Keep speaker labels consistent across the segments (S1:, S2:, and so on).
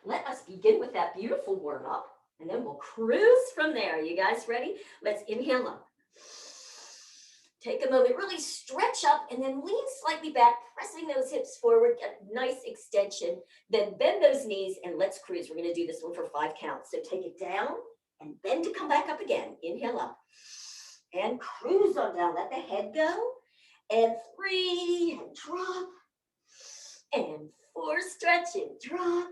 S1: let us begin with that beautiful warm up, and then we'll cruise from there. You guys ready? Let's inhale up. Take a moment, really stretch up and then lean slightly back, pressing those hips forward, get a nice extension. Then bend those knees and let's cruise. We're going to do this one for 5 counts. So take it down and bend to come back up again. Inhale up and cruise on down. Let the head go. And 3 and drop. And 4, stretch and drop.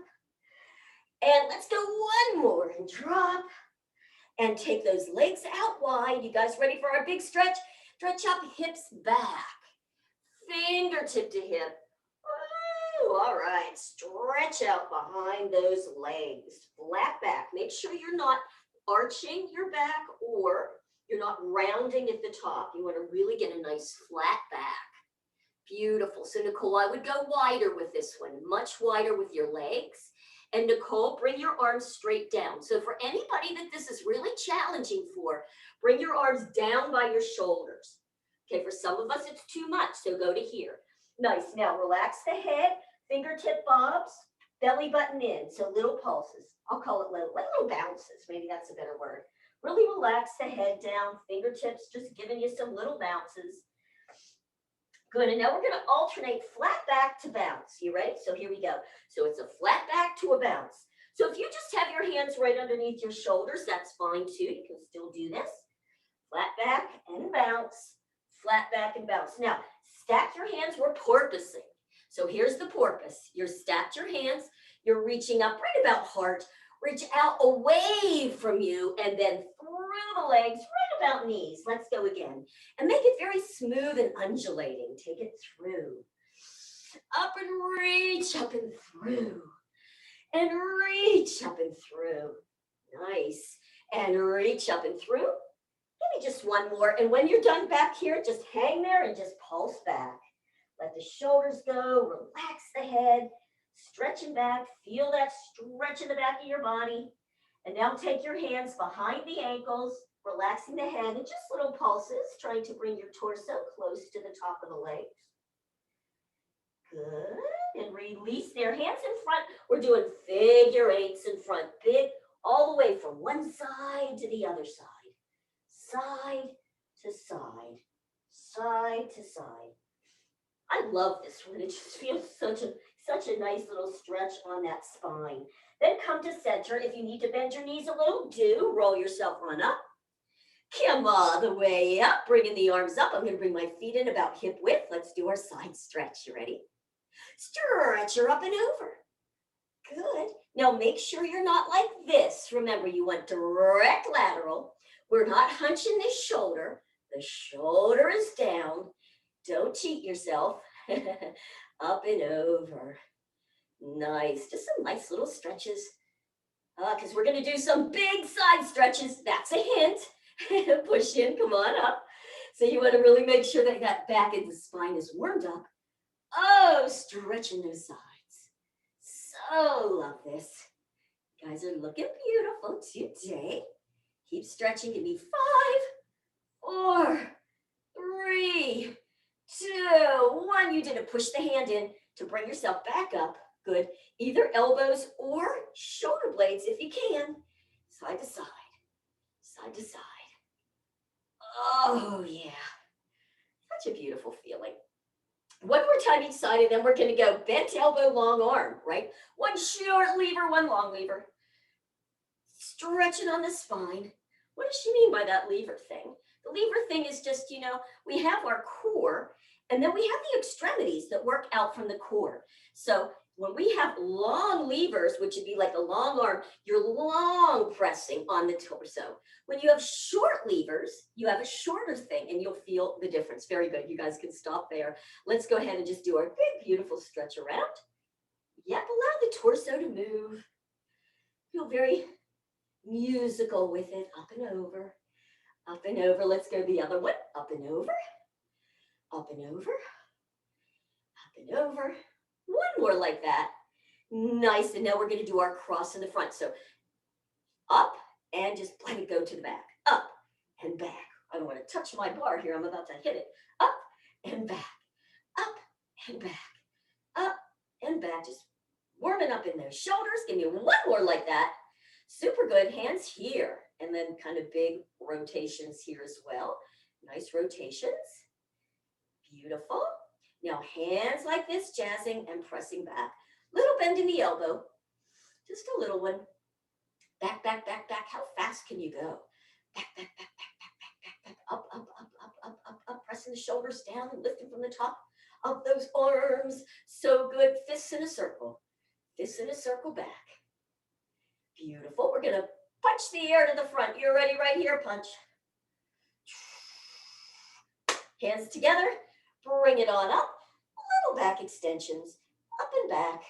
S1: And let's go one more and drop. And take those legs out wide. You guys ready for our big stretch? Stretch up, hips back, fingertip to hip. Woo, all right, stretch out behind those legs, flat back. Make sure you're not arching your back or you're not rounding at the top. You want to really get a nice flat back. Beautiful. So Nicole, I would go wider with this one, much wider with your legs. And Nicole, bring your arms straight down. So for anybody that this is really challenging for, bring your arms down by your shoulders. Okay, for some of us, it's too much, so go to here. Nice. Now relax the head, fingertip bobs, belly button in, so little pulses. I'll call it little bounces. Maybe that's a better word. Really relax the head down, fingertips just giving you some little bounces. Good, and now we're going to alternate flat back to bounce. You ready? So here we go. So it's a flat back to a bounce. So if you just have your hands right underneath your shoulders, that's fine too. You can still do this. Flat back and bounce, flat back and bounce. Now, stack your hands. We're porpoising. So here's the porpoise. You're stacked your hands. You're reaching up right about heart. Reach out away from you and then through the legs, right about knees. Let's go again. And make it very smooth and undulating. Take it through. Up and reach up and through. And reach up and through. Nice. And reach up and through. Give me just one more. And when you're done back here, just hang there and just pulse back. Let the shoulders go. Relax the head. Stretching back, feel that stretch in the back of your body. And now take your hands behind the ankles, relaxing the head, and just little pulses, trying to bring your torso close to the top of the legs. Good, and release their hands in front. We're doing figure eights in front, big, all the way from one side to the other side. Side to side, side to side. I love this one. It just feels such a nice little stretch on that spine. Then come to center. If you need to bend your knees a little, do. Roll yourself on up. Come all the way up, bringing the arms up. I'm going to bring my feet in about hip width. Let's do our side stretch. You ready? Stretch her up and over. Good. Now make sure you're not like this. Remember, you went direct lateral. We're not hunching this shoulder. The shoulder is down. Don't cheat yourself. Up and over. Nice. Just some nice little stretches. Because we're going to do some big side stretches. That's a hint. Push in. Come on up. So you want to really make sure that that back of the spine is warmed up. Oh, stretching those sides. So love this. You guys are looking beautiful today. Keep stretching. Give me 5, 4, 3, 2, 1. You did it. Push the hand in to bring yourself back up. Good. Either elbows or shoulder blades if you can. Side to side. Side to side. Oh, yeah. Such a beautiful feeling. One more time each side, and then we're going to go bent elbow, long arm, right? One short lever, one long lever. Stretching on the spine. What does she mean by that lever thing? The lever thing is just, we have our core, and then we have the extremities that work out from the core. So when we have long levers, which would be like a long arm, you're long pressing on the torso. When you have short levers, you have a shorter thing, and you'll feel the difference. Very good. You guys can stop there. Let's go ahead and just do our big, beautiful stretch around. Yep, allow the torso to move. Feel very musical with it. Up and over. Up and over. Let's go the other one. Up and over. Up and over. Up and over. One more like that. Nice. And now we're going to do our cross in the front. So up and just let it go to the back. Up and back. I don't want to touch my bar here. I'm about to hit it. Up and back. Up and back. Up and back. Just Warming up in those shoulders. Give me one more like that. Super good. Hands here. And then kind of big rotations here as well. Nice rotations. Beautiful. Now hands like this, jazzing and pressing back. Little bend in the elbow. Just a little one. Back, back, back, back. How fast can you go? Back, back, back, back, back, back, back, back. Up, up, up, up, up, up, up. Pressing the shoulders down and lifting from the top of those arms. So good. Fists in a circle. Fists in a circle back. Beautiful. We're going to punch the air to the front. You're ready right here. Punch. Hands together. Bring it on up. Little back extensions. Up and back.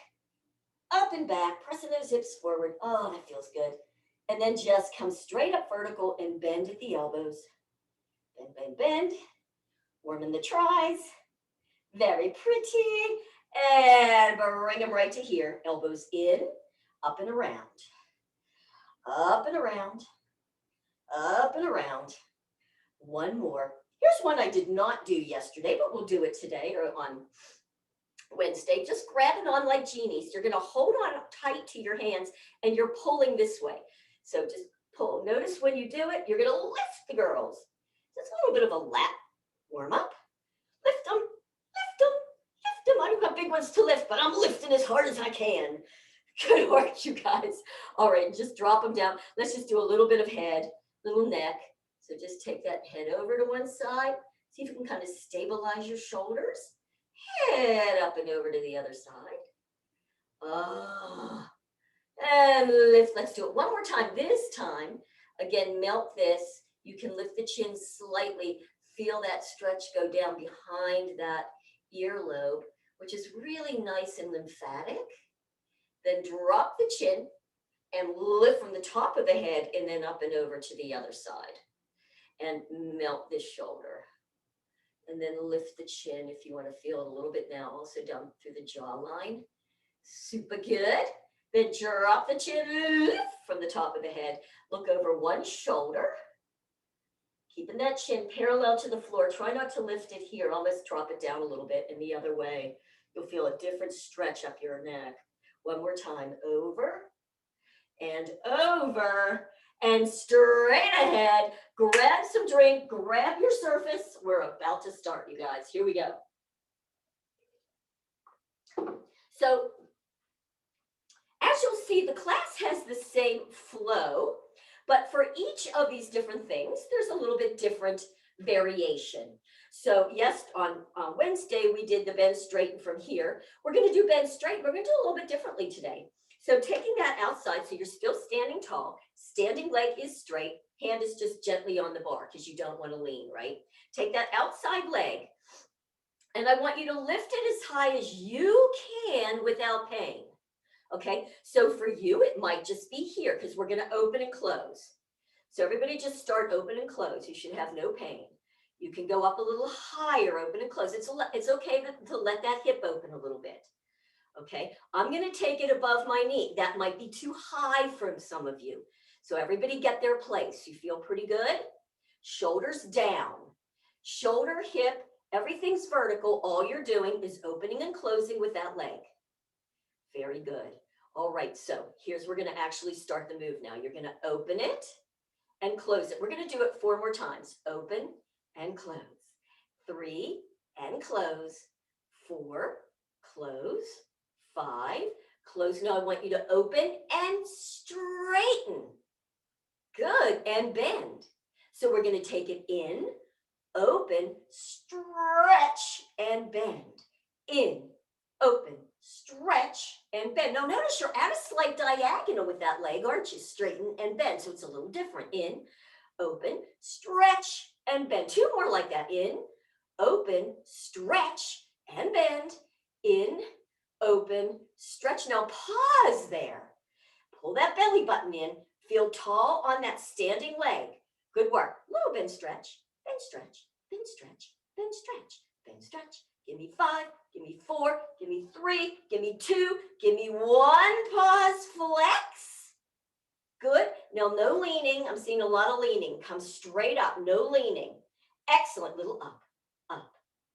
S1: Up and back. Pressing those hips forward. Oh, that feels good. And then just come straight up vertical and bend at the elbows. Bend, bend, bend. Warming the tries. Very pretty. And bring them right to here. Elbows in, up and around. Up and around. Up and around. One more. Here's one I did not do yesterday, but we'll do it today or on Wednesday. Just grab it on like genies. You're going to hold on tight to your hands and you're pulling this way. So just pull. Notice when you do it, you're going to lift the girls. Just a little bit of a lap. Warm up. Lift them. Lift them. Lift them. I don't have big ones to lift, but I'm lifting as hard as I can. Good work, you guys. All right, just drop them down. Let's just do a little bit of head, little neck. So just take that head over to one side. See if you can kind of stabilize your shoulders. Head up and over to the other side. And lift. Let's do it one more time. This time, again, melt this. You can lift the chin slightly. Feel that stretch go down behind that earlobe, which is really nice and lymphatic. Then drop the chin and lift from the top of the head and then up and over to the other side. And melt this shoulder. And then lift the chin if you want to feel it a little bit now, also down through the jawline. Super good. Then drop the chin, lift from the top of the head. Look over one shoulder. Keeping that chin parallel to the floor. Try not to lift it here. Almost drop it down a little bit and the other way. You'll feel a different stretch up your neck. One more time. Over and over and straight ahead. Grab some drink. Grab your surface. We're about to start, you guys. Here we go. So as you'll see, the class has the same flow, but for each of these different things, there's a little bit different variation. So yes, on Wednesday, we did the bend straighten from here. We're going to do bend straighten. We're going to do a little bit differently today. So taking that outside, so you're still standing tall, standing leg is straight, hand is just gently on the bar because you don't want to lean, right? Take that outside leg, and I want you to lift it as high as you can without pain. Okay, so for you, it might just be here because we're going to open and close. So everybody just start open and close. You should have no pain. You can go up a little higher, open and close. It's okay to let that hip open a little bit. Okay, I'm going to take it above my knee. That might be too high for some of you. So everybody get their place. You feel pretty good? Shoulders down. Shoulder, hip, everything's vertical. All you're doing is opening and closing with that leg. Very good. All right, so here's we're going to actually start the move now. You're going to open it and close it. We're going to do it 4 more times. Open and close. 3 and close. 4, close. 5, close. Now I want you to open and straighten. Good, and bend. So we're going to take it in, open, stretch, and bend. In, open, stretch, and bend. Now notice you're at a slight diagonal with that leg, aren't you? Straighten and bend, so it's a little different. In, open, stretch, and bend. 2 more like that. In, open, stretch, and bend. In, open, stretch. Now pause there. Pull that belly button in. Feel tall on that standing leg. Good work. Little bend, stretch, bend, stretch, bend, stretch, bend, stretch, bend, stretch. Give me 5, give me 4, give me 3, give me 2, give me 1. Pause, flex. Good. Now no leaning. I'm seeing a lot of leaning. Come straight up. No leaning. Excellent. Little up, up,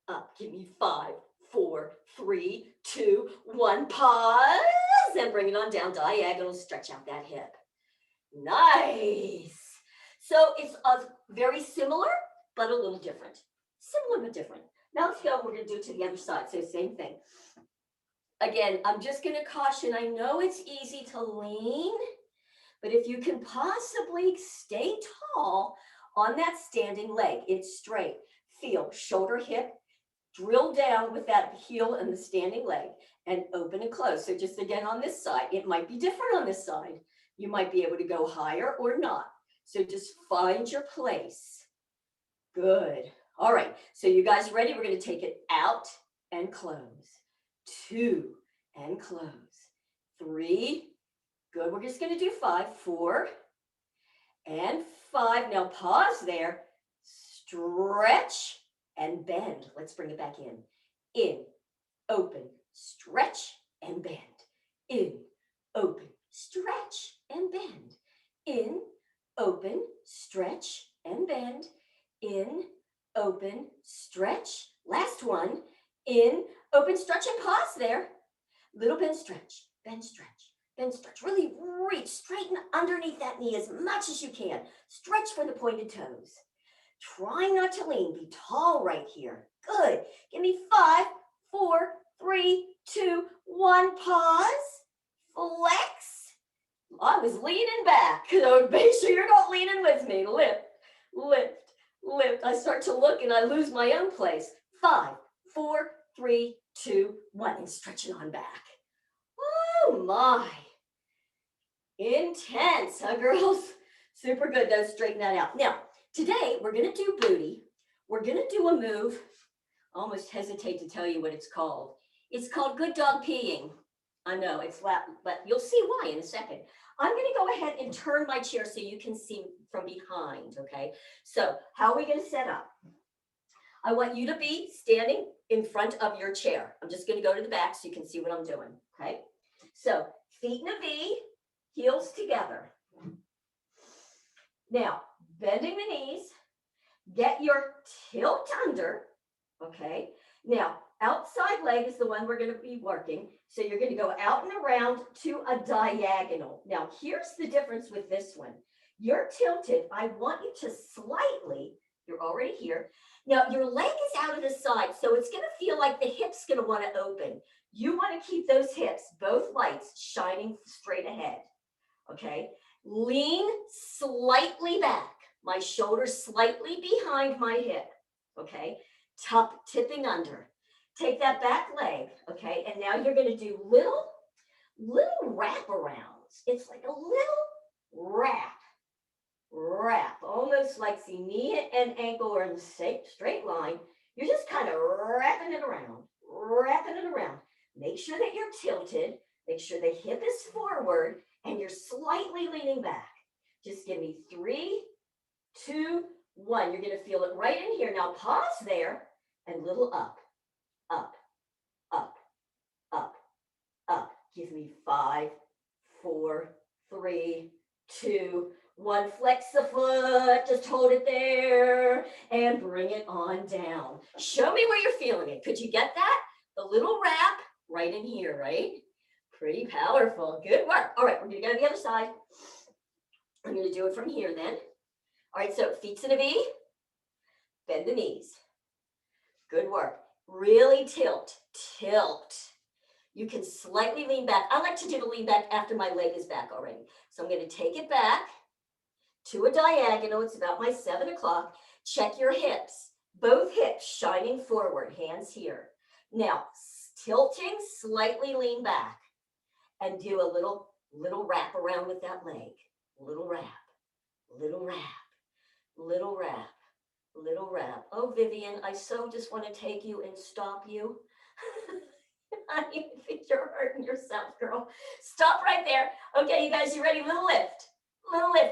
S1: up. Give me 5, 4, 3, 2, 1. Pause then bring it on down, diagonal, stretch out that hip. Nice. So it's very similar, but a little different. Similar, but different. Now let's go, we're gonna do it to the other side, so same thing. Again, I'm just gonna caution, I know it's easy to lean, but if you can possibly stay tall on that standing leg, it's straight. Feel shoulder, hip, drill down with that heel and the standing leg and open and close. So just again on this side, it might be different on this side. You might be able to go higher or not. So just find your place. Good. All right, so you guys ready? We're gonna take it out and close. 2 and close. 3. Good, we're just gonna do 5, 4 and 5. Now pause there, stretch and bend. Let's bring it back in. In, open, stretch and bend. In, open, stretch and bend. In, open, stretch and bend. In, open, stretch. Last one. In, open, stretch and pause there. Little bend, stretch, bend, stretch. Then stretch, really reach, straighten underneath that knee as much as you can. Stretch for the pointed toes. Try not to lean, be tall right here. Good, give me 5, 4, 3, 2, 1, pause, flex. I was leaning back, so make sure you're not leaning with me. Lift, lift, lift. I start to look and I lose my own place. 5, 4, 3, 2, 1, and stretch it on back. Oh my. Intense, huh, girls? Super good, though. Straighten that out. Now, today we're going to do booty. We're going to do a move. I almost hesitate to tell you what it's called. It's called good dog peeing. I know it's flat, but you'll see why in a second. I'm going to go ahead and turn my chair so you can see from behind, okay? So how are we going to set up? I want you to be standing in front of your chair. I'm just going to go to the back so you can see what I'm doing, okay? So feet in a V. Heels together. Now, bending the knees, get your tilt under, okay? Now, outside leg is the one we're going to be working. So you're going to go out and around to a diagonal. Now, here's the difference with this one. You're tilted. I want you to slightly, you're already here. Now, your leg is out of the side, so it's going to feel like the hip's going to want to open. You want to keep those hips, both lights, shining straight ahead. Okay, lean slightly back, my shoulder slightly behind my hip, okay, tipping under. Take that back leg, okay, and now you're going to do little wraparounds. It's like a little wrap, almost like the knee and ankle are in the same straight line. You're just kind of wrapping it around. Make sure that you're tilted, make sure the hip is forward, and you're slightly leaning back. Just give me 3, 2, 1. You're going to feel it right in here. Now pause there and little up, up, up, up, up. Give me 5, 4, 3, 2, 1. Flex the foot. Just hold it there and bring it on down. Show me where you're feeling it. Could you get that? The little wrap right in here, right? Pretty powerful. Good work. All right, we're going to go to the other side. I'm going to do it from here then. All right, so feet's in a V. Bend the knees. Good work. Really tilt. You can slightly lean back. I like to do the lean back after my leg is back already. So I'm going to take it back to a diagonal. It's about my 7 o'clock. Check your hips. Both hips shining forward. Hands here. Now, tilting, slightly lean back. And do a little wrap around with that leg. Little wrap. Oh, Vivian, I so just want to take you and stop you. I even think you're hurting yourself, girl. Stop right there. Okay, you guys, you ready? Little lift.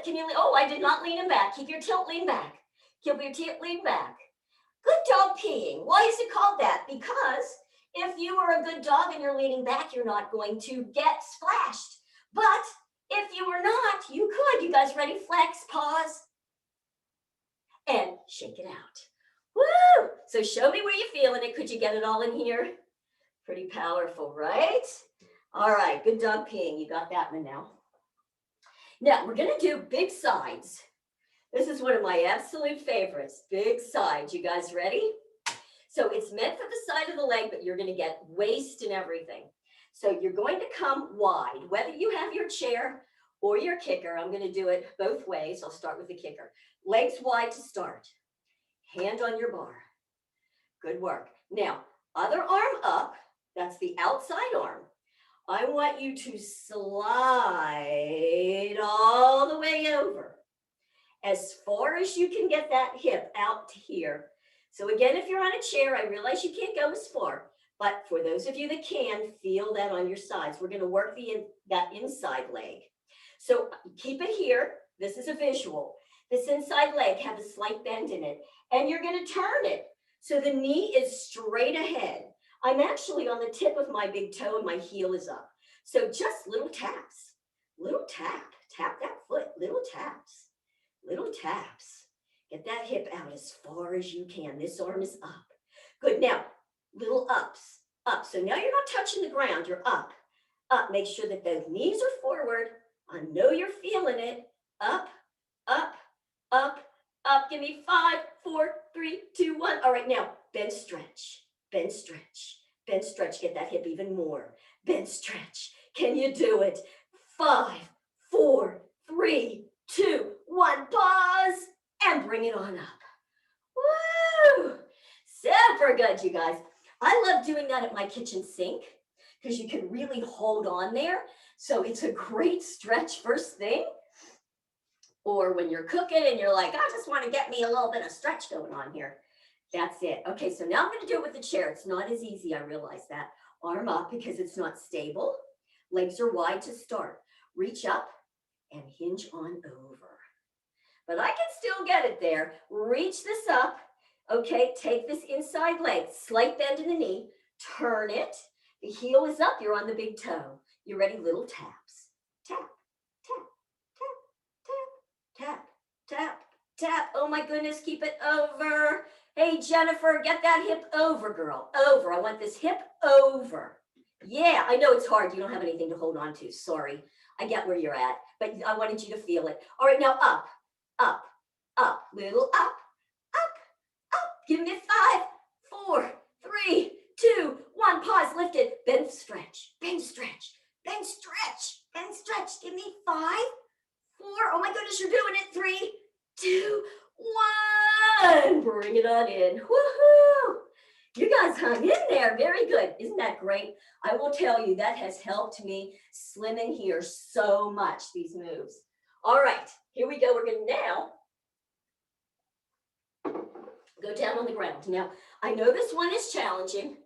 S1: Can you, oh, I did not lean him back. Keep your tilt, lean back. Keep your tilt, lean back. Good dog peeing. Why is it called that? Because if you are a good dog and you're leaning back, you're not going to get splashed. But if you were not, you could. You guys ready? Flex, pause, and shake it out. Woo! So show me where you're feeling it. Could you get it all in here? Pretty powerful, right? All right, good dog peeing. You got that one now. Now, we're going to do big sides. This is one of my absolute favorites, big sides. You guys ready? So it's meant for the side of the leg, but you're going to get waist and everything. So you're going to come wide, whether you have your chair or your kicker. I'm going to do it both ways. I'll start with the kicker. Legs wide to start. Hand on your bar. Good work. Now, other arm up. That's the outside arm. I want you to slide all the way over as far as you can get that hip out to here. So again, if you're on a chair, I realize you can't go as far, but for those of you that can, feel that on your sides. We're going to work that inside leg. So keep it here. This is a visual. This inside leg has a slight bend in it, and you're going to turn it. So the knee is straight ahead. I'm actually on the tip of my big toe and my heel is up. So just little taps, tap that foot, little taps. Get that hip out as far as you can. This arm is up. Good. Now, little ups, up. So now you're not touching the ground. You're up. Make sure that those knees are forward. I know you're feeling it. Up, up, up, up. Give me 5, 4, 3, 2, 1. All right, now, bend, stretch. Bend, stretch. Bend, stretch. Get that hip even more. Bend, stretch. Can you do it? 5, 4, 3, 2, 1. Pause and bring it on up. Woo! Super good, you guys. I love doing that at my kitchen sink because you can really hold on there. So it's a great stretch first thing. Or when you're cooking and you're like, I just want to get me a little bit of stretch going on here. That's it. Okay, so now I'm going to do it with the chair. It's not as easy, I realize that. Arm up because it's not stable. Legs are wide to start. Reach up and hinge on over. But I can still get it there. Reach this up. Okay, take this inside leg. Slight bend in the knee. Turn it. The heel is up. You're on the big toe. You ready? Little taps. Tap, tap, tap, tap, tap, tap, tap. Oh my goodness, keep it over. Hey, Jennifer, get that hip over, girl. Over. I want this hip over. Yeah, I know it's hard. You don't have anything to hold on to. Sorry. I get where you're at, but I wanted you to feel it. All right, now up, up, up. Little up, up, up. Give me 5, 4, 3, 2, 1. Pause, lift it. Bend, stretch, bend, stretch, bend, stretch, bend, stretch. Give me 5, 4. Oh my goodness, you're doing it. 3, 2, 1. Bring it on in. Woohoo! You guys hung in there. Very good. Isn't that great? I will tell you, that has helped me slim in here so much, these moves. All right, here we go. We're going to now go down on the ground. Now, I know this one is challenging.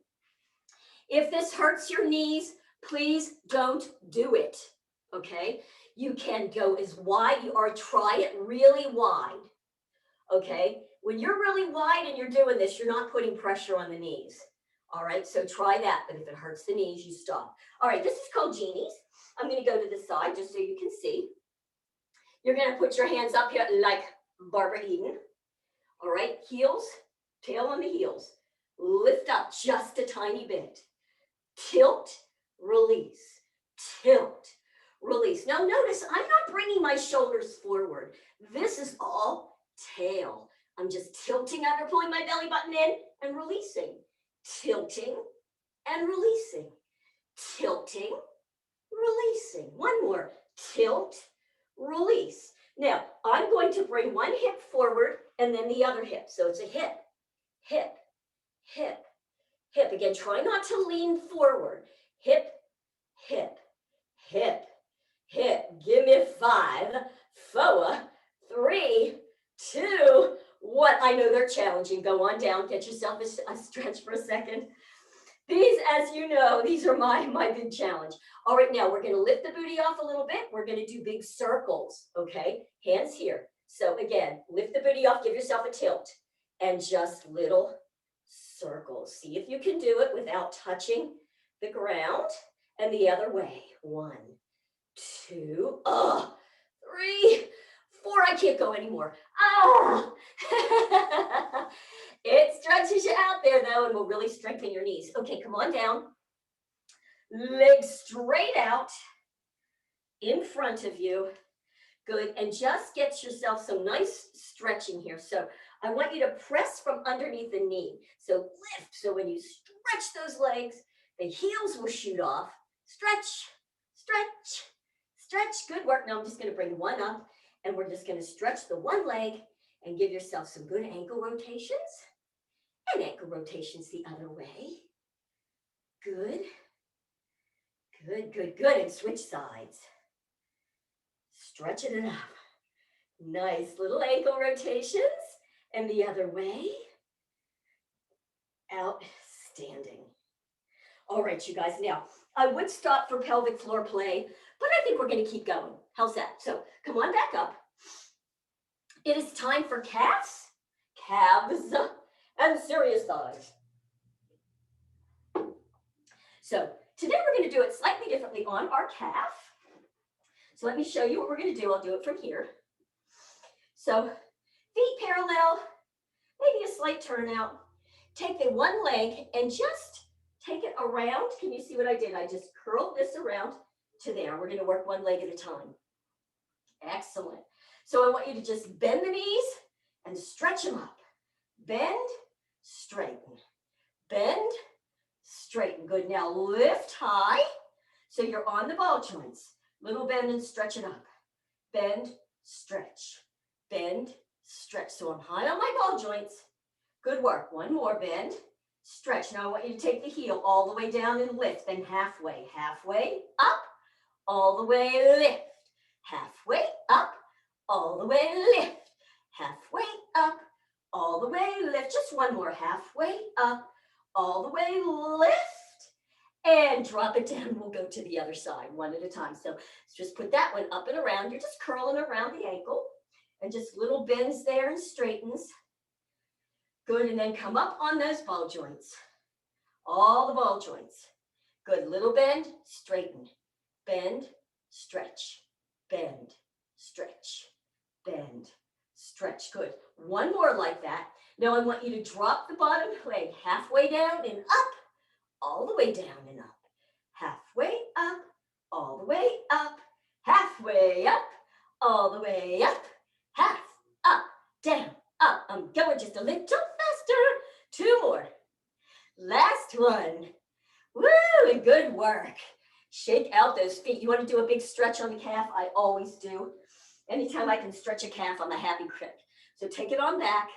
S1: If this hurts your knees, please don't do it, okay? You can go as wide or try it really wide, okay? When you're really wide and you're doing this, you're not putting pressure on the knees, all right? So try that, but if it hurts the knees, you stop. All right, this is called genies. I'm going to go to the side just so you can see. You're going to put your hands up here like Barbara Eden, all right? Heels, tail on the heels. Lift up just a tiny bit. Tilt, release, tilt, release. Now notice I'm not bringing my shoulders forward. This is all tail. I'm just tilting under, pulling my belly button in and releasing. Tilting and releasing. Tilting, releasing. One more. Tilt, release. Now, I'm going to bring one hip forward and then the other hip. So it's a hip, hip, hip, hip. Again, try not to lean forward. Hip, hip, hip, hip. Give me 5, 4, 3, 2, 1. I know they're challenging. Go on down. Get yourself a stretch for a second. These, as you know, these are my big challenge. All right, now we're going to lift the booty off a little bit. We're going to do big circles, okay? Hands here. So again, lift the booty off. Give yourself a tilt. And just little circles. See if you can do it without touching the ground. And the other way. 1, 2, 3, 4. I can't go anymore. Oh! It stretches you out there though and will really strengthen your knees. Okay, come on down. legs straight out in front of you. Good, and just get yourself some nice stretching here. So I want you to press from underneath the knee. So lift, so when you stretch those legs, the heels will shoot off. Stretch, stretch, stretch, good work. Now I'm just gonna bring one up and we're just gonna stretch the one leg and give yourself some good ankle rotations and ankle rotations the other way. Good, good, good, good, and switch sides. Stretching it up. Nice little ankle rotations. And the other way. Outstanding. All right, you guys. Now, I would stop for pelvic floor play, but I think we're going to keep going. How's that? So come on back up. It is time for calves, and serious thighs. So today we're going to do it slightly differently on our calf. So let me show you what we're going to do. I'll do it from here. So feet parallel, maybe a slight turnout. Take the one leg and just take it around. Can you see what I did? I just curled this around to there. We're going to work one leg at a time. Excellent. So I want you to just bend the knees and stretch them up. Bend, straighten. Bend, straighten. Good. Now lift high so you're on the ball joints. Little bend and stretch it up. Bend, stretch. Bend, stretch. So I'm high on my ball joints. Good work. One more. Bend, stretch. Now I want you to take the heel all the way down and lift. Then halfway. Halfway up. All the way lift. Halfway up. All the way lift. Halfway up. All the way lift. Just one more. Halfway up. All the way lift. And drop it down. We'll go to the other side one at a time. So just put that one up and around. You're just curling around the ankle. And just little bends there and straightens. Good, and then come up on those ball joints. All the ball joints. Good, little bend, straighten. Bend, stretch. Bend, stretch. Bend, stretch. Good. One more like that. Now I want you to drop the bottom leg halfway down and up. All the way down and up. Halfway up. All the way up. Halfway up. All the way up. Half, up, down, up. I'm going just a little faster. Two more. Last one. Woo, and good work. Shake out those feet. You want to do a big stretch on the calf? I always do. Anytime I can stretch a calf, I'm a happy crick. So take it on back.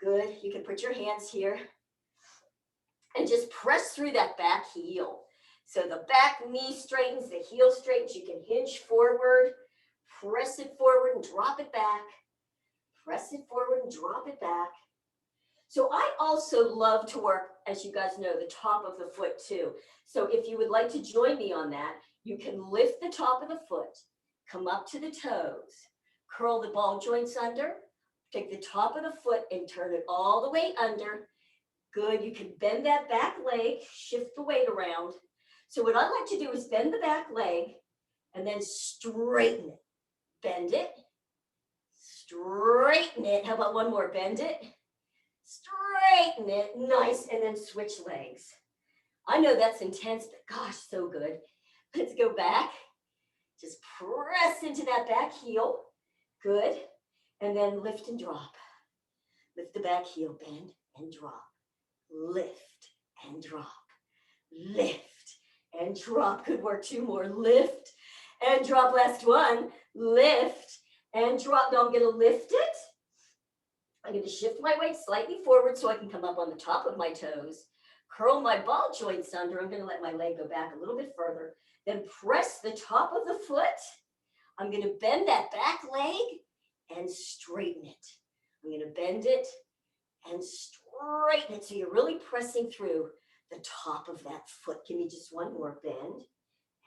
S1: Good. You can put your hands here. And just press through that back heel. So the back knee straightens, the heel straightens. You can hinge forward. Press it forward and drop it back. Press it forward and drop it back. So I also love to work, as you guys know, the top of the foot too. So if you would like to join me on that, you can lift the top of the foot, come up to the toes, curl the ball joints under, take the top of the foot and turn it all the way under. Good, you can bend that back leg, shift the weight around. So what I like to do is bend the back leg and then straighten it. Bend it, straighten it. How about one more? Bend it, straighten it. Nice, and then switch legs. I know that's intense, but gosh, so good. Let's go back. Just press into that back heel. Good. And then lift and drop. Lift the back heel, bend and drop. Lift and drop. Lift and drop. Good work. Two more. Lift and drop. Last one. Lift and drop. Now I'm going to lift it. I'm going to shift my weight slightly forward so I can come up on the top of my toes. Curl my ball joints under. I'm going to let my leg go back a little bit further. Then press the top of the foot. I'm going to bend that back leg and straighten it. I'm going to bend it and straighten it. So you're really pressing through the top of that foot. Give me just one more. Bend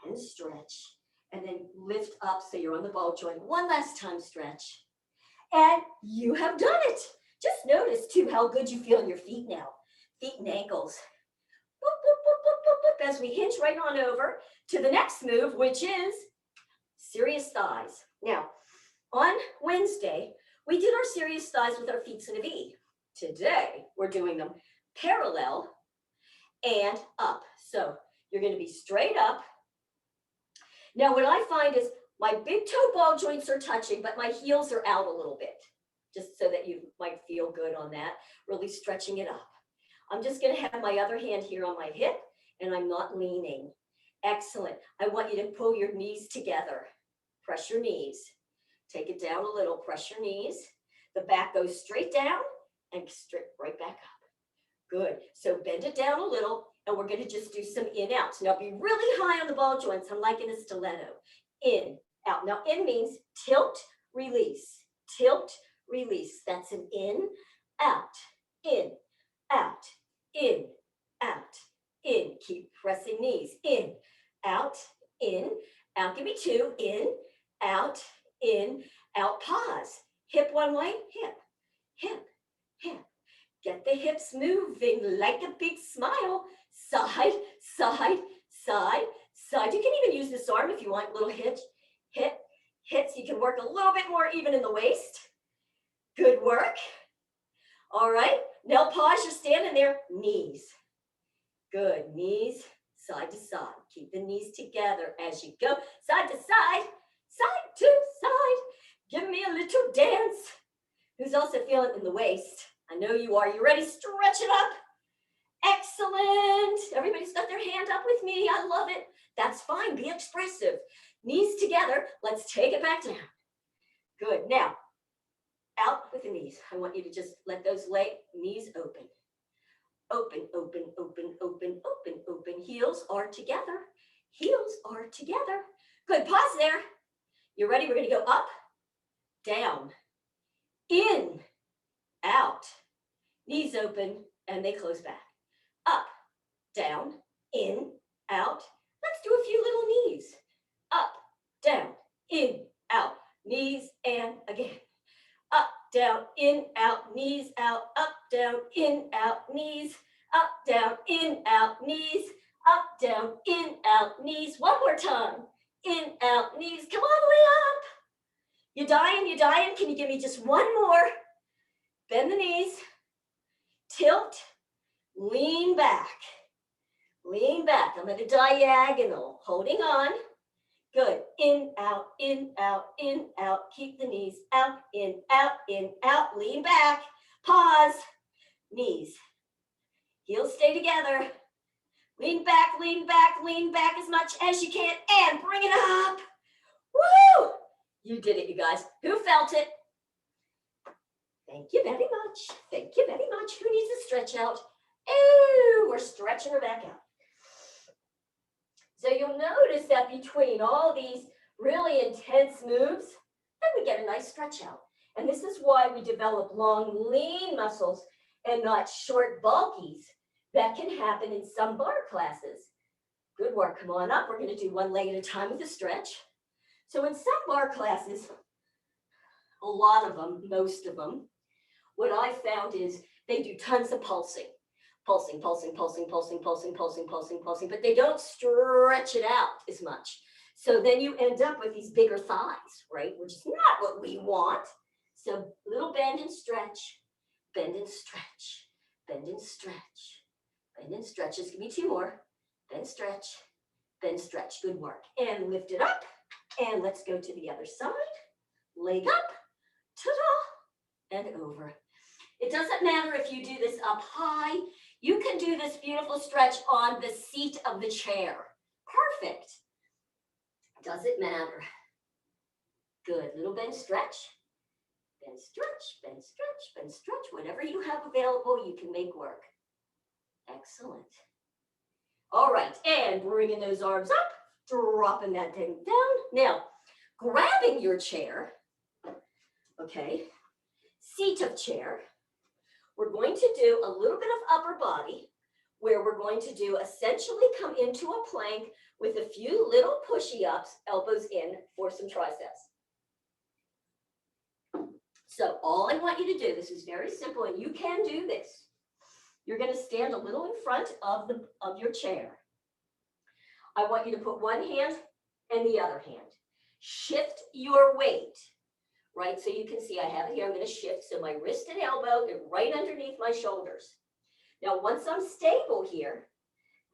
S1: and stretch. And then lift up so you're on the ball joint. One last time, stretch. And you have done it. Just notice too how good you feel in your feet now. Feet and ankles. Boop, boop, boop, boop, boop, boop, as we hinge right on over to the next move, which is serious thighs. Now, on Wednesday, we did our serious thighs with our feet in a V. Today, we're doing them parallel and up. So You're going to be straight up. Now, what I find is my big toe ball joints are touching, but my heels are out a little bit, just so that you might feel good on that, really stretching it up. I'm just going to have my other hand here on my hip, and I'm not leaning. Excellent. I want you to pull your knees together. Press your knees. Take it down a little. Press your knees. The back goes straight down and straight right back up. Good. So bend it down a little, and we're going to just do some in-outs. Now be really high on the ball joints. I'm like in a stiletto. In, out. Now in means tilt, release. Tilt, release. That's an in, out, in, out, in, out, in. Keep pressing knees. In, out, in, out. Give me two. In, out, pause. Hip one way, hip, hip, hip. Get the hips moving like a big smile. Side, side, side, side. You can even use this arm if you want, little hitch, hip, hip. So you can work a little bit more even in the waist. Good work. All right, now pause, you're standing there, knees. Good, knees, side to side. Keep the knees together as you go, side to side, side to side. Give me a little dance. Who's also feeling it in the waist? I know you are. You ready? Stretch it up. Excellent. Everybody's got their hand up with me. I love it. That's fine. Be expressive. Knees together. Let's take it back down. Good. Now, out with the knees. I want you to just let those knees open. Open, open, open, open, open, open. Heels are together. Heels are together. Good. Pause there. You ready? We're going to go up, down, in, out. Knees open and they close back. Up, down, in, out. Let's do a few little knees. Up, down, in, out. Knees and again. Up, down, in, out, knees out. Up, down, in, out, knees. Up, down, in, out, knees. Up, down, in, out, knees. One more time. In, out, knees. Come all the way up. You're dying, you're dying. Can you give me just one more? Bend the knees. Tilt. Lean back. Lean back. I'm at a diagonal. Holding on. Good. In, out, in, out, in, out. Keep the knees out, in, out, in, out. Lean back. Pause. Knees. Heels stay together. Lean back, lean back, lean back as much as you can and bring it up. Woo! You did it, you guys. Who felt it? Thank you very much. Thank you very much. Who needs a stretch out? Ooh, we're stretching her back out. So you'll notice that between all these really intense moves, then we get a nice stretch out. And this is why we develop long, lean muscles and not short, bulkies. That can happen in some bar classes. Good work. Come on up. We're going to do one leg at a time with a stretch. So in some bar classes, a lot of them, most of them, what I found is they do tons of pulsing. Pulsing, pulsing, pulsing, pulsing, pulsing, pulsing, pulsing, pulsing, but they don't stretch it out as much. So then you end up with these bigger thighs, right? Which is not what we want. So little bend and stretch, bend and stretch, bend and stretch. Bend and stretch. Just give me two more. Bend, stretch, bend, stretch. Good work. And lift it up. And let's go to the other side. Leg up. Ta-da. And over. It doesn't matter if you do this up high. You can do this beautiful stretch on the seat of the chair. Perfect. Doesn't matter. Good. Little bend, stretch. Bend, stretch, bend, stretch, bend, stretch. Whatever you have available, you can make work. Excellent. All right, and bringing those arms up, dropping that thing down. Now, grabbing your chair, okay, seat of chair, we're going to do a little bit of upper body where we're going to do essentially come into a plank with a few little pushy ups, elbows in for some triceps. So all I want you to do, this is very simple and you can do this. You're going to stand a little in front of your chair. I want you to put one hand and the other hand. Shift your weight, right? So you can see I have it here. I'm going to shift. So my wrist and elbow are right underneath my shoulders. Now, once I'm stable here,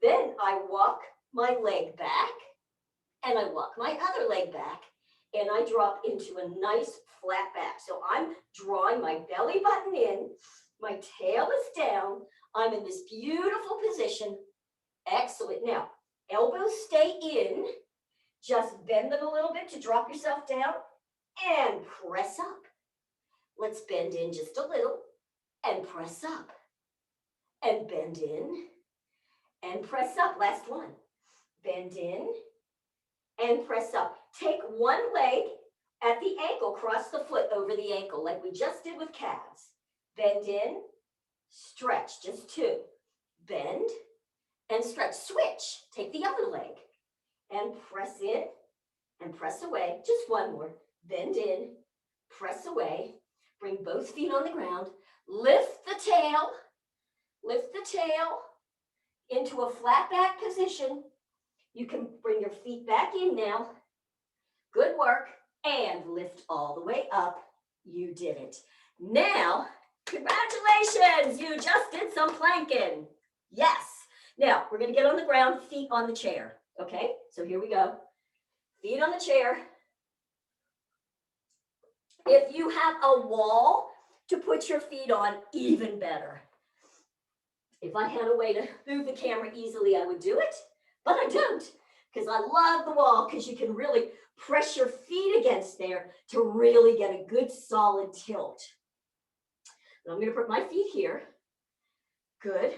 S1: then I walk my leg back, and I walk my other leg back, and I drop into a nice flat back. So I'm drawing my belly button in, my tail is down, I'm in this beautiful position. Excellent. Now, elbows stay in, just bend them a little bit to drop yourself down and press up. Let's bend in just a little and press up and bend in and press up. Last one. Bend in and press up. Take one leg at the ankle, cross the foot over the ankle like we just did with calves. Bend in, stretch, just two. Bend and stretch. Switch. Take the other leg and press in and press away. Just one more. Bend in, press away. Bring both feet on the ground. Lift the tail into a flat back position. You can bring your feet back in now. Good work. And lift all the way up. You did it. Now, congratulations. You just did some planking. Yes. Now, we're going to get on the ground, feet on the chair. Okay? So here we go. Feet on the chair. If you have a wall to put your feet on, even better. If I had a way to move the camera easily, I would do it, but I don't, because I love the wall, because you can really press your feet against there to really get a good solid tilt. And I'm going to put my feet here. Good.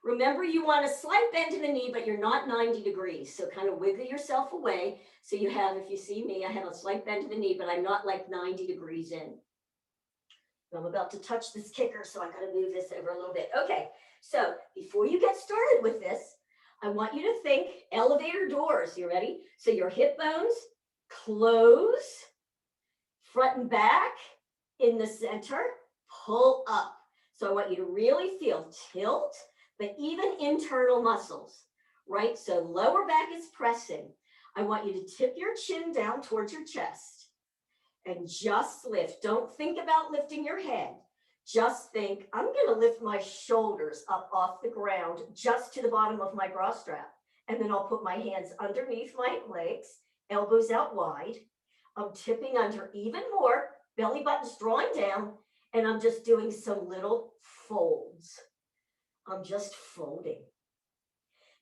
S1: Remember, you want a slight bend in the knee, but you're not 90 degrees. So kind of wiggle yourself away. So you have, if you see me, I have a slight bend in the knee, but I'm not like 90 degrees in. I'm about to touch this kicker, so I got to move this over a little bit. Okay, so before you get started with this, I want you to think elevator doors. You ready? So your hip bones close, front and back, in the center, pull up. So I want you to really feel tilt, but even internal muscles, right? So lower back is pressing. I want you to tip your chin down towards your chest. And just lift. Don't think about lifting your head. Just think, I'm going to lift my shoulders up off the ground just to the bottom of my bra strap. And then I'll put my hands underneath my legs, elbows out wide. I'm tipping under even more, belly button's drawing down, and I'm just doing some little folds. I'm just folding.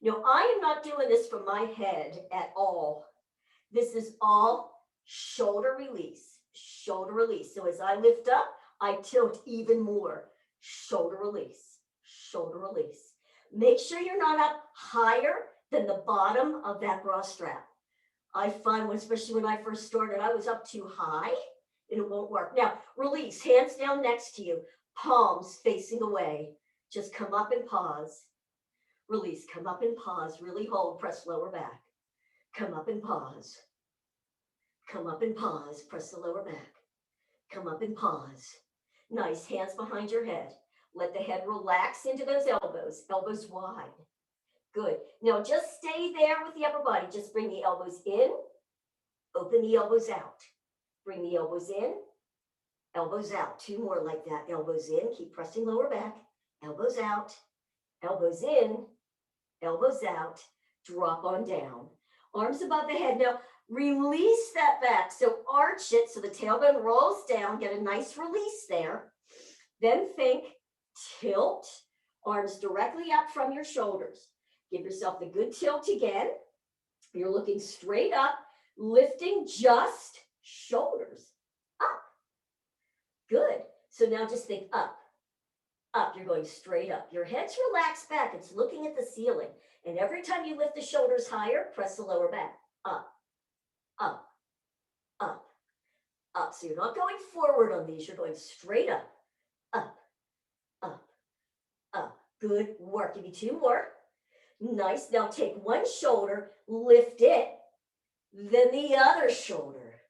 S1: Now, I am not doing this from my head at all. This is all shoulder release. Shoulder release. So as I lift up, I tilt even more. Shoulder release, shoulder release. Make sure you're not up higher than the bottom of that bra strap. I find, especially when I first started, I was up too high and it won't work. Now, release, hands down next to you, palms facing away. Just come up and pause. Release, come up and pause. Really hold, press lower back. Come up and pause. Come up and pause, press the lower back. Come up and pause. Nice, hands behind your head. Let the head relax into those elbows, elbows wide. Good. Now just stay there with the upper body. Just bring the elbows in, open the elbows out. Bring the elbows in, elbows out. Two more like that. Elbows in, keep pressing lower back. Elbows out, elbows in, elbows out. Drop on down. Arms above the head. Now, release that back. So arch it so the tailbone rolls down. Get a nice release there. Then think tilt. Arms directly up from your shoulders. Give yourself the good tilt again. You're looking straight up, lifting just shoulders up. Good. So now just think up, up. You're going straight up. Your head's relaxed back. It's looking at the ceiling. And every time you lift the shoulders higher, press the lower back. Up, up, up, up. So you're not going forward on these. You're going straight up, up, up, up. Good work. Give me two more. Nice. Now take one shoulder, lift it, then the other shoulder.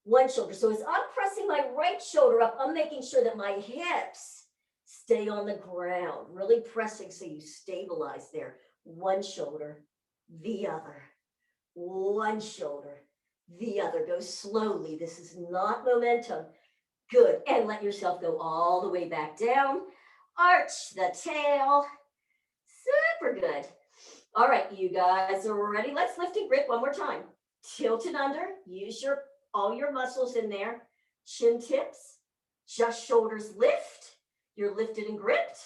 S1: One shoulder. So as I'm pressing my right shoulder up, I'm making sure that my hips stay on the ground, really pressing so you stabilize there. One shoulder, the other. One shoulder, the other. Go slowly. This is not momentum. Good. And let yourself go all the way back down. Arch the tail. Super good. All right, you guys are ready. Let's lift and grip one more time. Tilt it under, use all your muscles in there. Chin tips, just shoulders lift. You're lifted and gripped.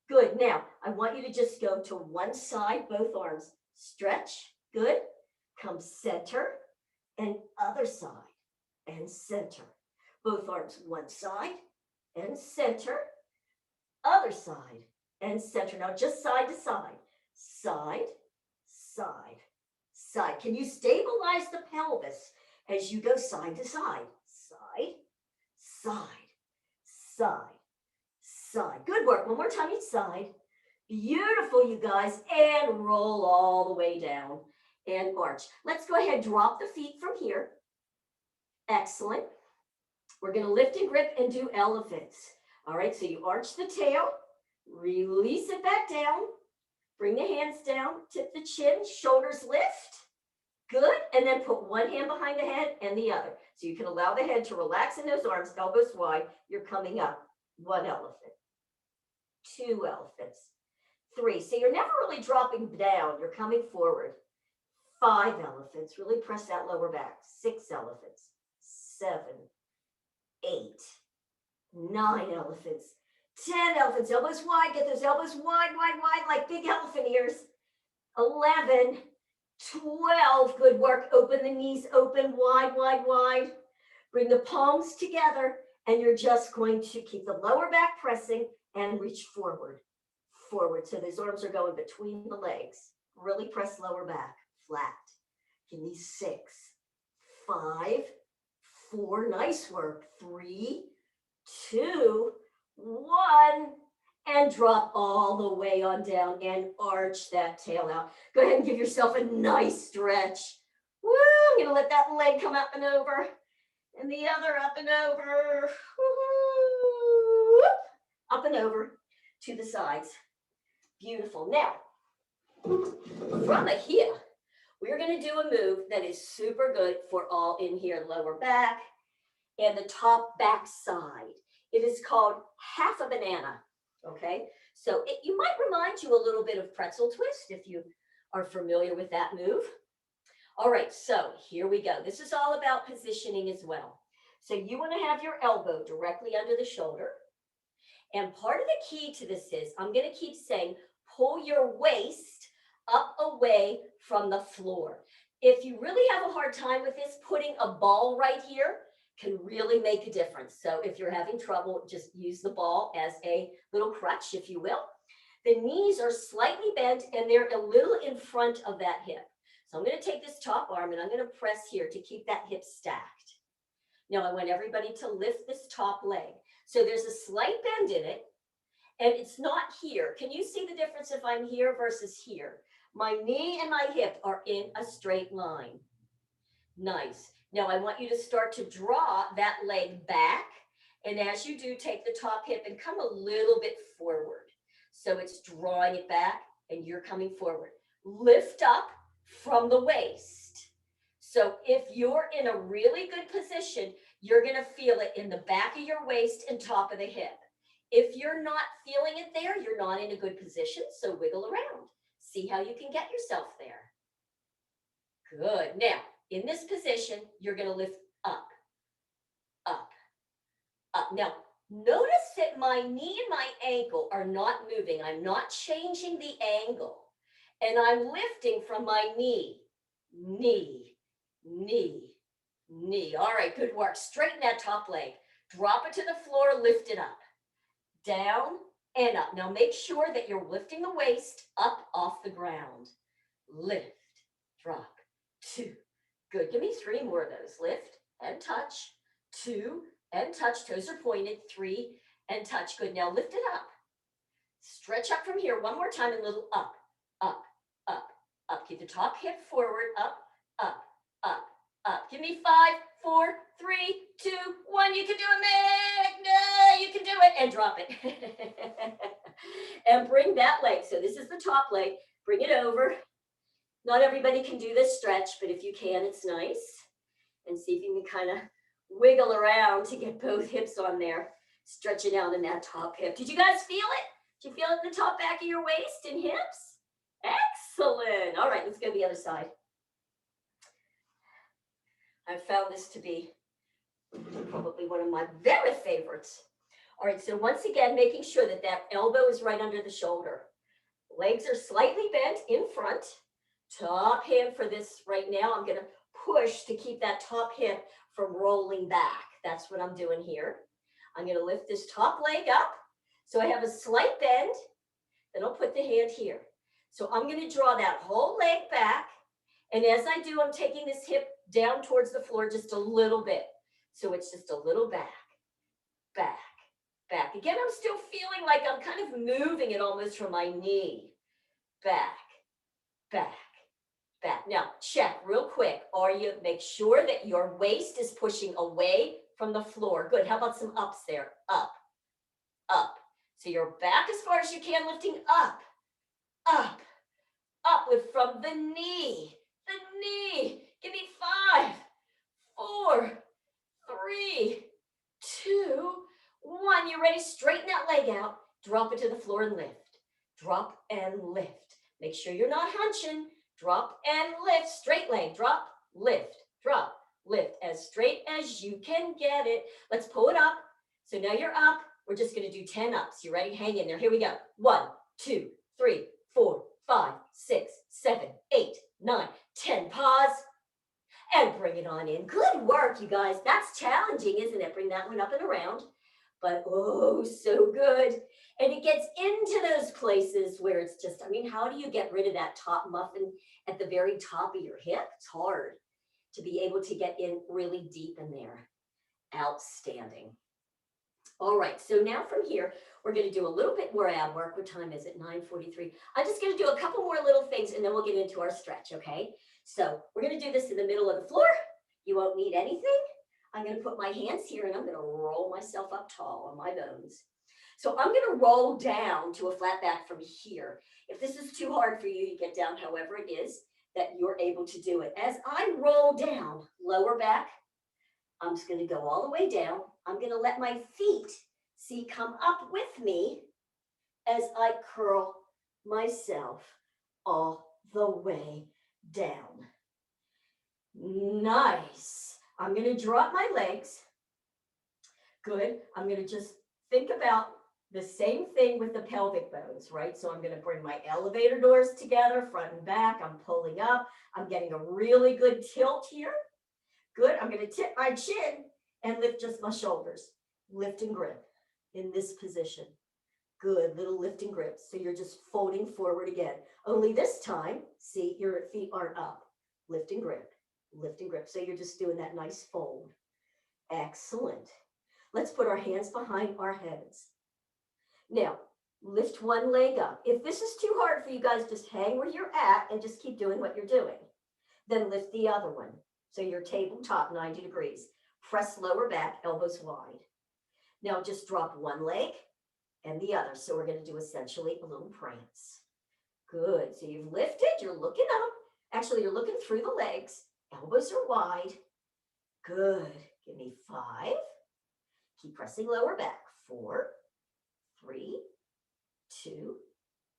S1: Good. Now, I want you to just go to one side, both arms. Stretch. Good. Come center and other side and center. Both arms, one side and center, other side and center. Now, just side to side. Side, side, side. Can you stabilize the pelvis as you go side to side? Side, side, side, side. Good work. One more time each side. Beautiful, you guys. And roll all the way down and arch. Let's go ahead, drop the feet from here. Excellent. We're going to lift and grip and do elephants. All right, so you arch the tail, release it back down, bring the hands down, tip the chin, shoulders lift. Good, and then put one hand behind the head and the other. So you can allow the head to relax in those arms, elbows wide. You're coming up. One elephant, two elephants, three. So you're never really dropping down. You're coming forward. Five elephants. Really press that lower back. Six elephants, seven, eight, nine elephants, 10 elephants. Elbows wide. Get those elbows wide, wide, wide, like big elephant ears. 11, 12, good work. Open the knees, open, wide, wide, wide. Bring the palms together, and you're just going to keep the lower back pressing and reach forward, forward. So those arms are going between the legs. Really press lower back, flat. Give me 6, 5, 4, nice work. 3, 2, 1. And drop all the way on down and arch that tail out. Go ahead and give yourself a nice stretch. Woo, I'm gonna let that leg come up and over. And the other up and over. Woo, up and over to the sides. Beautiful. Now, from the hip, we're gonna do a move that is super good for all in here, lower back and the top back side. It is called half a banana. Okay, so you might remind you a little bit of pretzel twist if you are familiar with that move. All right, so here we go. This is all about positioning as well. So you want to have your elbow directly under the shoulder. And part of the key to this is, I'm going to keep saying, pull your waist up away from the floor. If you really have a hard time with this, putting a ball right here can really make a difference. So if you're having trouble, just use the ball as a little crutch, if you will. The knees are slightly bent and they're a little in front of that hip. So I'm going to take this top arm and I'm going to press here to keep that hip stacked. Now I want everybody to lift this top leg. So there's a slight bend in it and it's not here. Can you see the difference if I'm here versus here? My knee and my hip are in a straight line. Nice. Now I want you to start to draw that leg back. And as you do, take the top hip and come a little bit forward. So it's drawing it back and you're coming forward. Lift up from the waist. So if you're in a really good position, you're going to feel it in the back of your waist and top of the hip. If you're not feeling it there, you're not in a good position. So wiggle around. See how you can get yourself there. Good. Now, in this position, you're going to lift up, up, up. Now, notice that my knee and my ankle are not moving. I'm not changing the angle. And I'm lifting from my knee, knee, knee, knee. All right, good work. Straighten that top leg. Drop it to the floor, lift it up. Down and up. Now, make sure that you're lifting the waist up off the ground. Lift, drop, 2. Good. Give me 3 more of those. Lift and touch. 2 and touch. Toes are pointed. 3 and touch. Good. Now lift it up. Stretch up from here. One more time and little up, up, up, up. Keep the top hip forward. Up, up, up, up. Give me 5, 4, 3, 2, 1. You can do it, Meg. No, you can do it. And drop it. And bring that leg. So this is the top leg. Bring it over. Not everybody can do this stretch, but if you can, it's nice. And see if you can kind of wiggle around to get both hips on there. Stretching out in that top hip. Did you guys feel it? Did you feel it in the top back of your waist and hips? Excellent. All right, let's go to the other side. I found this to be probably one of my very favorites. All right, so once again, making sure that that elbow is right under the shoulder. Legs are slightly bent in front. Top hand for this right now. I'm going to push to keep that top hip from rolling back. That's what I'm doing here. I'm going to lift this top leg up. So I have a slight bend. Then I'll put the hand here. So I'm going to draw that whole leg back. And as I do, I'm taking this hip down towards the floor just a little bit. So it's just a little back, back, back. Again, I'm still feeling like I'm kind of moving it almost from my knee. Back, back, back. Now, check real quick. Make sure that your waist is pushing away from the floor. Good. How about some ups there? Up, up. So you're back as far as you can, lifting up, up, up with from the knee. The knee. Give me 5, 4, 3, 2, 1. You're ready. Straighten that leg out. Drop it to the floor and lift. Drop and lift. Make sure you're not hunching. Drop and lift. Straight leg. Drop, lift, drop, lift. As straight as you can get it. Let's pull it up. So now you're up. We're just going to do 10 ups. You ready? Hang in there. Here we go. 1, 2, 3, 4, 5, 6, 7, 8, 9, 10. Pause. And bring it on in. Good work, you guys. That's challenging, isn't it? Bring that one up and around. But oh, so good. And it gets into those places where it's just, I mean, how do you get rid of that top muffin at the very top of your hip? It's hard to be able to get in really deep in there. Outstanding. All right, so now from here, we're going to do a little bit more ab work. What time is it? 9:43. I'm just going to do a couple more little things and then we'll get into our stretch, okay? So we're going to do this in the middle of the floor. You won't need anything. I'm going to put my hands here and I'm going to roll myself up tall on my bones. So I'm going to roll down to a flat back from here. If this is too hard for you, you get down however it is that you're able to do it. As I roll down, lower back, I'm just going to go all the way down. I'm going to let my feet, see, come up with me as I curl myself all the way down. Nice. I'm going to drop my legs. Good. I'm going to just think about the same thing with the pelvic bones, right? So I'm going to bring my elevator doors together, front and back. I'm pulling up. I'm getting a really good tilt here. Good. I'm going to tip my chin and lift just my shoulders. Lift and grip in this position. Good. Little lift and grip. So you're just folding forward again. Only this time, see, your feet aren't up. Lift and grip. Lift and grip. So you're just doing that nice fold. Excellent. Let's put our hands behind our heads. Now, lift one leg up. If this is too hard for you guys, just hang where you're at and just keep doing what you're doing. Then lift the other one. So you're tabletop 90 degrees. Press lower back, elbows wide. Now just drop one leg and the other. So we're going to do essentially a little prance. Good. So you've lifted, you're looking up. Actually, you're looking through the legs. Elbows are wide. Good. Give me 5. Keep pressing lower back. 4, 3, 2,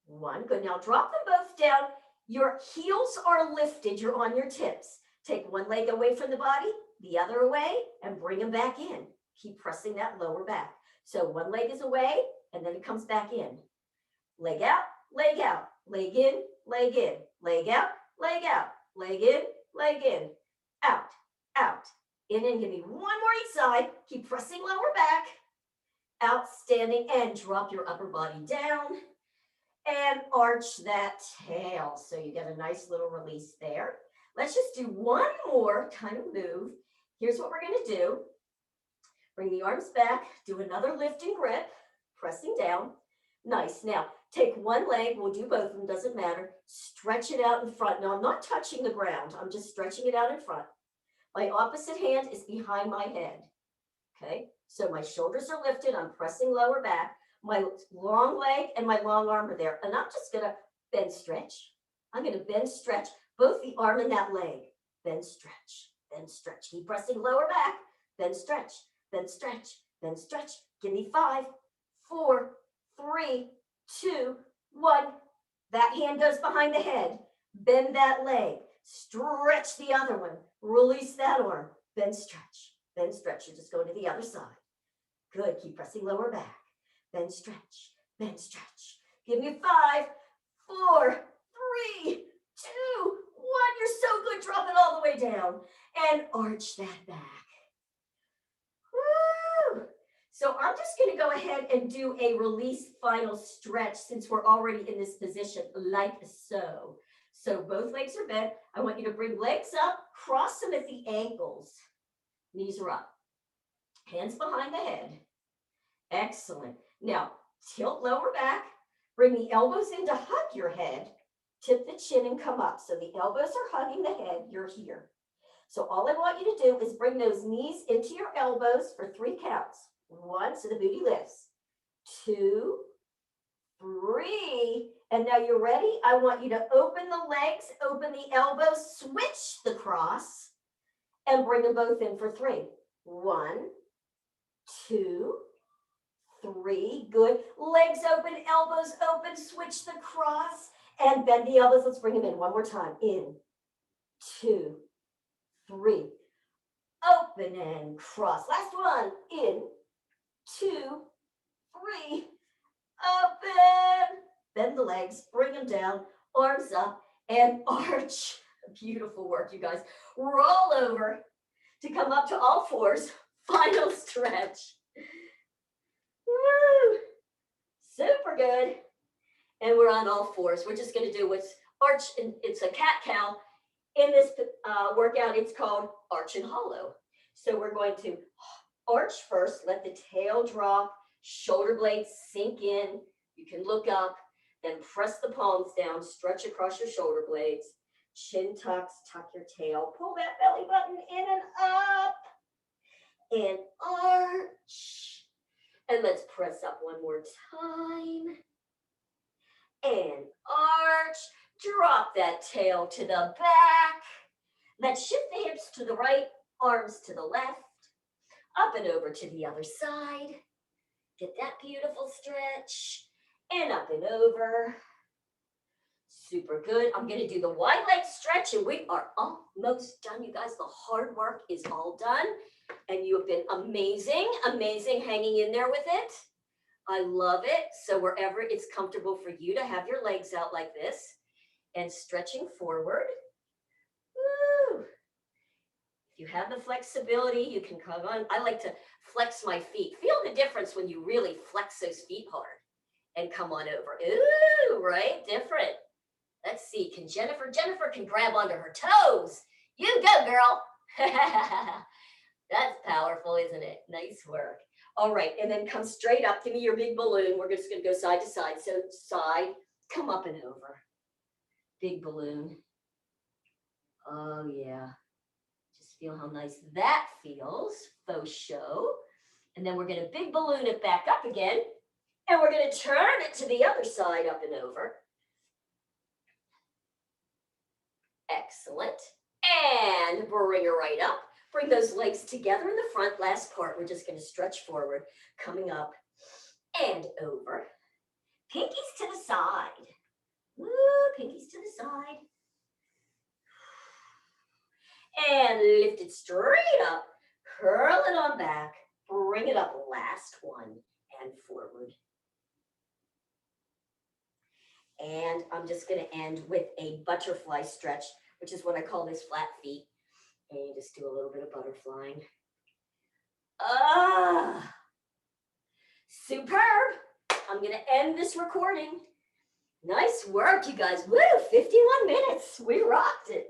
S1: 1. Good. Now drop them both down. Your heels are lifted. You're on your tips. Take one leg away from the body, the other away, and bring them back in. Keep pressing that lower back. So one leg is away, and then it comes back in. Leg out, leg out, leg in, leg in, leg out, leg out, leg in, out, out, in and give me one more each side. Keep pressing lower back. Outstanding. And drop your upper body down and arch that tail. So you get a nice little release there. Let's just do one more kind of move. Here's what we're going to do. Bring the arms back. Do another lift and grip. Pressing down. Nice. Now, take one leg. We'll do both of them. Doesn't matter. Stretch it out in front. Now, I'm not touching the ground. I'm just stretching it out in front. My opposite hand is behind my head. Okay? So my shoulders are lifted. I'm pressing lower back. My long leg and my long arm are there. And I'm just going to bend, stretch. I'm going to bend, stretch. Both the arm and that leg. Bend, stretch, bend, stretch. Keep pressing lower back. Bend, stretch, bend, stretch, bend, stretch. Give me 5, 4, 3, 2, 1. That hand goes behind the head. Bend that leg. Stretch the other one. Release that arm. Bend, stretch. Bend, stretch. You're just going to the other side. Good. Keep pressing lower back. Bend, stretch. Bend, stretch. Give me 5, 4, 3, 2, 1. You're so good. Drop it all the way down. And arch that back. Woo! So I'm just going to go ahead and do a release final stretch since we're already in this position like so. So both legs are bent. I want you to bring legs up, cross them at the ankles. Knees are up. Hands behind the head. Excellent. Now, tilt lower back. Bring the elbows in to hug your head. Tip the chin and come up. So the elbows are hugging the head. You're here. So all I want you to do is bring those knees into your elbows for 3 counts. 1, so the booty lifts. 2, 3, and now you're ready. I want you to open the legs, open the elbows, switch the cross, and bring them both in for 3. 1, 2, 3. Good. Legs open, elbows open, switch the cross, and bend the elbows. Let's bring them in one more time. In, 2, 3. Open and cross. Last one. In, 2, 3. Open. Bend the legs, bring them down, arms up, and arch. Beautiful work, you guys. Roll over to come up to all fours. Final stretch. Woo! Super good. And we're on all fours. We're just going to do what's arch, and it's a cat-cow. In this workout, it's called arch and hollow. So we're going to arch first, let the tail drop, shoulder blades sink in. You can look up, then press the palms down, stretch across your shoulder blades, chin tucks, tuck your tail, pull that belly button in and up, and arch. And let's press up one more time, and arch. Drop that tail to the back. Let's shift the hips to the right, arms to the left, up and over to the other side. Get that beautiful stretch, and up and over. Super good. I'm going to do the wide leg stretch, and we are almost done, you guys. The hard work is all done, and you have been amazing, amazing hanging in there with it. I love it. So wherever it's comfortable for you to have your legs out like this and stretching forward. Woo! If you have the flexibility, you can come on. I like to flex my feet. Feel the difference when you really flex those feet hard and come on over. Ooh, right? Different. Let's see. Can Jennifer can grab onto her toes. You go, girl. That's powerful, isn't it? Nice work. All right, and then come straight up. Give me your big balloon. We're just going to go side to side. So side, come up and over. Big balloon. Oh, yeah. Just feel how nice that feels. Faux show. And then we're going to big balloon it back up again. And we're going to turn it to the other side, up and over. Excellent. And bring it right up. Bring those legs together in the front. Last part, we're just going to stretch forward, coming up and over. Pinkies to the side. Woo, pinkies to the side. And lift it straight up. Curl it on back. Bring it up. Last one. And forward. And I'm just going to end with a butterfly stretch, which is what I call this flat feet. And you just do a little bit of butterflying. Ah, superb. I'm going to end this recording. Nice work, you guys. Woo, 51 minutes. We rocked it.